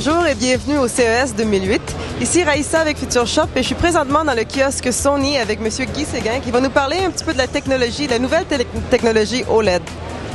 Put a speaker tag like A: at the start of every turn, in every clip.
A: Bonjour et bienvenue au CES 2008. Ici Raïssa avec Future Shop et je suis présentement dans le kiosque Sony avec M. Guy Séguin qui va nous parler un petit peu de la technologie, la nouvelle technologie OLED.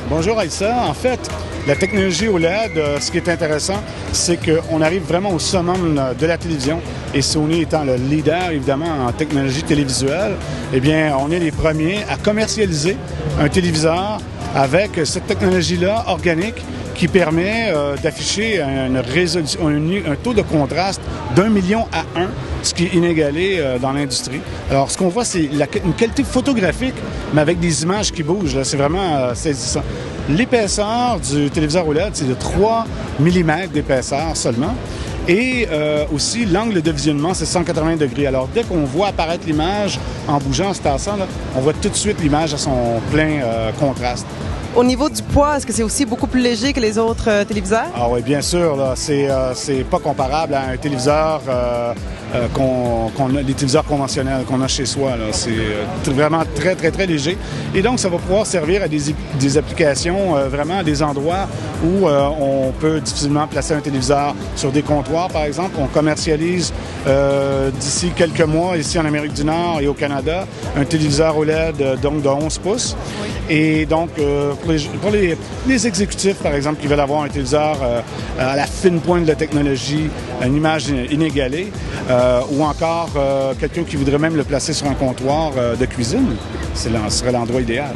B: Bonjour Raïssa. En fait, la technologie OLED, ce qui est intéressant, c'est qu'on arrive vraiment au summum de la télévision et Sony étant le leader évidemment en technologie télévisuelle, eh bien on est les premiers à commercialiser un téléviseur avec cette technologie-là organique qui permet d'afficher un taux de contraste d'1 million à 1, ce qui est inégalé dans l'industrie. Alors, ce qu'on voit, c'est une qualité photographique, mais avec des images qui bougent. C'est vraiment saisissant. L'épaisseur du téléviseur OLED, c'est de 3 mm d'épaisseur seulement. Et aussi, l'angle de visionnement, c'est 180 degrés. Alors, dès qu'on voit apparaître l'image en bougeant, en se tassant, là, on voit tout de suite l'image à son plein contraste.
A: Au niveau du poids, est-ce que c'est aussi beaucoup plus léger que les autres téléviseurs?
B: Ah oui, bien sûr. Là, c'est pas comparable à un téléviseur les téléviseurs conventionnels qu'on a chez soi. C'est vraiment très, très, très léger. Et donc, ça va pouvoir servir à des applications, vraiment à des endroits où on peut difficilement placer un téléviseur sur des comptoirs, par exemple. On commercialise d'ici quelques mois, ici en Amérique du Nord et au Canada, un téléviseur OLED donc de 11 pouces. Oui. Et donc, pour les exécutifs, par exemple, qui veulent avoir un téléviseur à la fine pointe de la technologie, une image inégalée, ou encore quelqu'un qui voudrait même le placer sur un comptoir de cuisine, ce serait l'endroit idéal.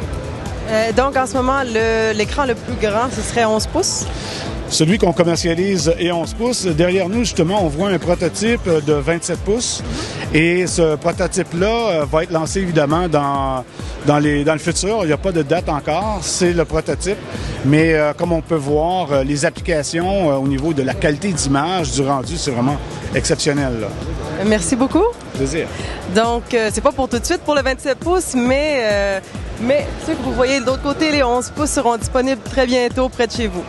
A: Donc, en ce moment, l'écran le plus grand, ce serait 11 pouces?
B: Celui qu'on commercialise est 11 pouces. Derrière nous, justement, on voit un prototype de 27 pouces. Et ce prototype-là va être lancé, évidemment, dans le futur. Il n'y a pas de date encore. C'est le prototype. Mais comme on peut voir, les applications au niveau de la qualité d'image, du rendu, c'est vraiment exceptionnel, là.
A: Merci beaucoup.
B: Plaisir.
A: Donc, c'est pas pour tout de suite pour le 27 pouces, mais ceux que vous voyez de l'autre côté, les 11 pouces seront disponibles très bientôt près de chez vous.